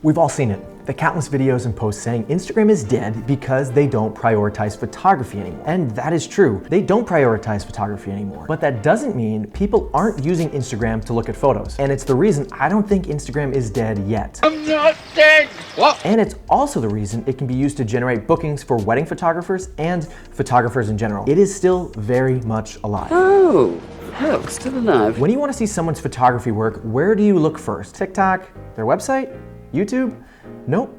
We've all seen it. The countless videos and posts saying Instagram is dead because they don't prioritize photography anymore. And that is true. They don't prioritize photography anymore. But that doesn't mean people aren't using Instagram to look at photos. And it's the reason I don't think Instagram is dead yet. I'm not dead! What? And it's also the reason it can be used to generate bookings for wedding photographers and photographers in general. It is still very much alive. Oh, still alive. When you want to see someone's photography work, where do you look first? TikTok? Their website? YouTube? Nope.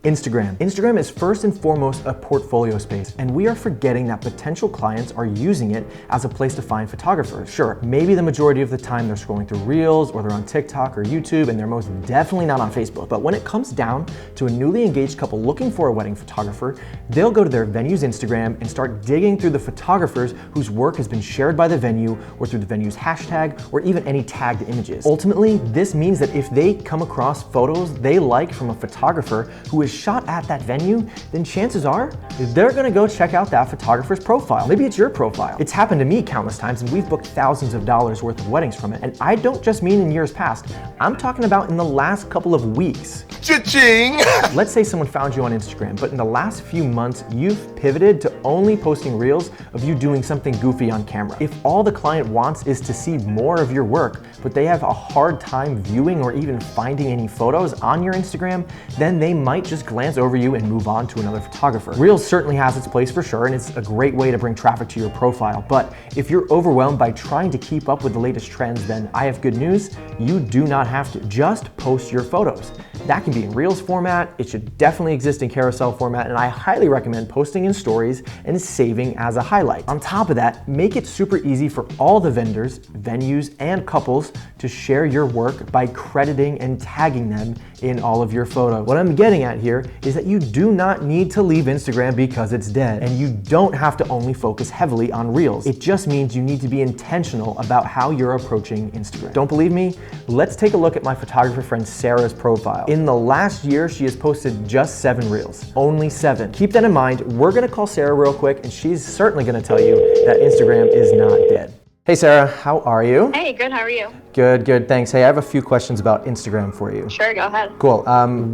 Instagram. Instagram is first and foremost a portfolio space, and we are forgetting that potential clients are using it as a place to find photographers. Sure, maybe the majority of the time they're scrolling through Reels or they're on TikTok or YouTube, and they're most definitely not on Facebook. But when it comes down to a newly engaged couple looking for a wedding photographer, they'll go to their venue's Instagram and start digging through the photographers whose work has been shared by the venue or through the venue's hashtag or even any tagged images. Ultimately, this means that if they come across photos they like from a photographer who is shot at that venue, then chances are they're gonna go check out that photographer's profile. Maybe it's your profile. It's happened to me countless times, and we've booked thousands of dollars worth of weddings from it. And I don't just mean in years past. I'm talking about in the last couple of weeks. Cha-ching! Let's say someone found you on Instagram, but in the last few months, you've pivoted to only posting reels of you doing something goofy on camera. If all the client wants is to see more of your work, but they have a hard time viewing or even finding any photos on your Instagram, then they might just glance over you and move on to another photographer. Reels certainly has its place for sure, and it's a great way to bring traffic to your profile. But if you're overwhelmed by trying to keep up with the latest trends, then I have good news. You do not have to. Just post your photos. That can be in Reels format. It should definitely exist in carousel format, and I highly recommend posting in stories and saving as a highlight. On top of that, make it super easy for all the vendors, venues, and couples to share your work by crediting and tagging them in all of your photos. What I'm getting at here is that you do not need to leave Instagram because it's dead, and you don't have to only focus heavily on Reels. It just means you need to be intentional about how you're approaching Instagram. Don't believe me? Let's take a look at my photographer friend Sarah's profile. In the last year, she has posted just 7 Reels. Only 7. Keep that in mind. We're gonna call Sarah real quick, and she's certainly gonna tell you that Instagram is not dead. Hey Sarah, how are you? Hey, good, how are you? Good, thanks. Hey, I have a few questions about Instagram for you. Sure, go ahead. Cool.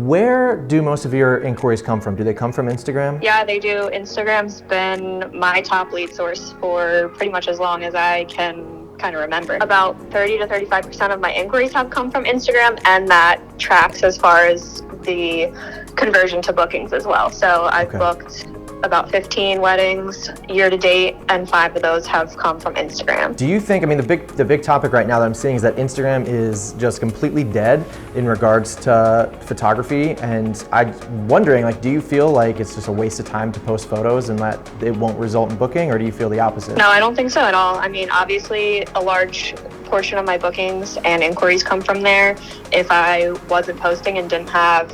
Where do most of your inquiries come from? Do they come from Instagram? Yeah, they do. Instagram's been my top lead source for pretty much as long as I can kind of remember. About 30 to 35% of my inquiries have come from Instagram, and that tracks as far as the conversion to bookings as well. So I've booked about 15 weddings year to date, and 5 of those have come from Instagram. Do you think, I mean, the big topic right now that I'm seeing is that Instagram is just completely dead in regards to photography, and I'm wondering, like, do you feel like it's just a waste of time to post photos and that it won't result in booking, or do you feel the opposite? No, I don't think so at all. I mean, obviously a large portion of my bookings and inquiries come from there. If I wasn't posting and didn't have,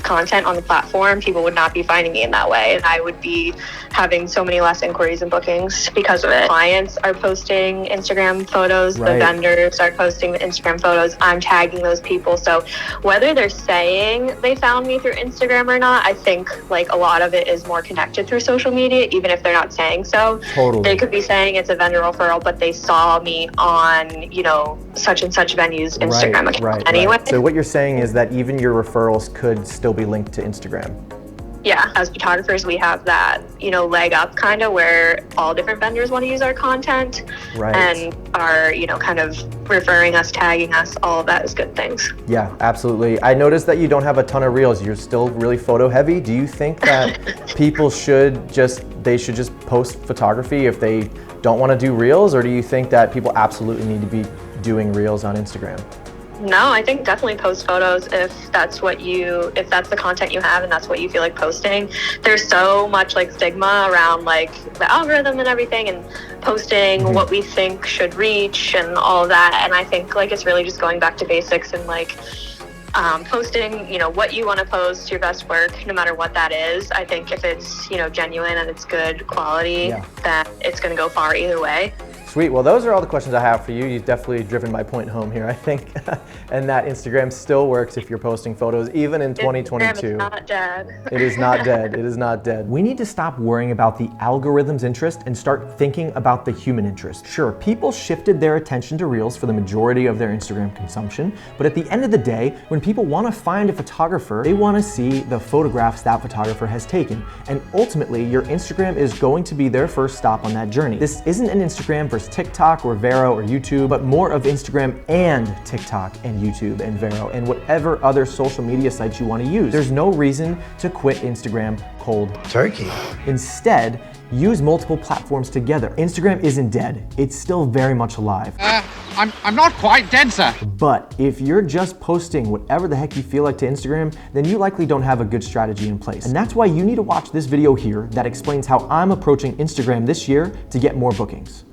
content on the platform, people would not be finding me in that way, and I would be having so many less inquiries and bookings because of it. Clients are posting Instagram photos, the vendors are posting the Instagram photos, I'm tagging those people. So whether they're saying they found me through Instagram or not, I think like a lot of it is more connected through social media, even if they're not saying so. Totally. They could be saying it's a vendor referral, but they saw me on, such and such venue's Instagram account anyway. So what you're saying is that even your referrals could still be linked to Instagram. Yeah, as photographers, we have that, leg up kind of where all different vendors want to use our content and are, kind of referring us, tagging us, all of that is good things. Yeah, absolutely. I noticed that you don't have a ton of Reels. You're still really photo heavy. Do you think that people should just post photography if they don't want to do Reels, or do you think that people absolutely need to be doing Reels on Instagram? No, I think definitely post photos if that's the content you have and that's what you feel like posting. There's so much stigma around the algorithm and everything, and posting what we think should reach and all of that. And I think it's really just going back to basics and posting, what you want to post, your best work, no matter what that is. I think if it's, genuine and it's good quality, then it's going to go far either way. Sweet, well those are all the questions I have for you. You've definitely driven my point home here, I think. And that Instagram still works if you're posting photos, even in 2022. Instagram is not dead. It is not dead, it is not dead. We need to stop worrying about the algorithm's interest and start thinking about the human interest. Sure, people shifted their attention to Reels for the majority of their Instagram consumption, but at the end of the day, when people want to find a photographer, they want to see the photographs that photographer has taken. And ultimately, your Instagram is going to be their first stop on that journey. This isn't an Instagram versus TikTok or Vero or YouTube, but more of Instagram and TikTok and YouTube and Vero and whatever other social media sites you want to use. There's no reason to quit Instagram cold turkey. Instead, use multiple platforms together. Instagram isn't dead. It's still very much alive. I'm not quite dead, sir. But if you're just posting whatever the heck you feel like to Instagram, then you likely don't have a good strategy in place. And that's why you need to watch this video here that explains how I'm approaching Instagram this year to get more bookings.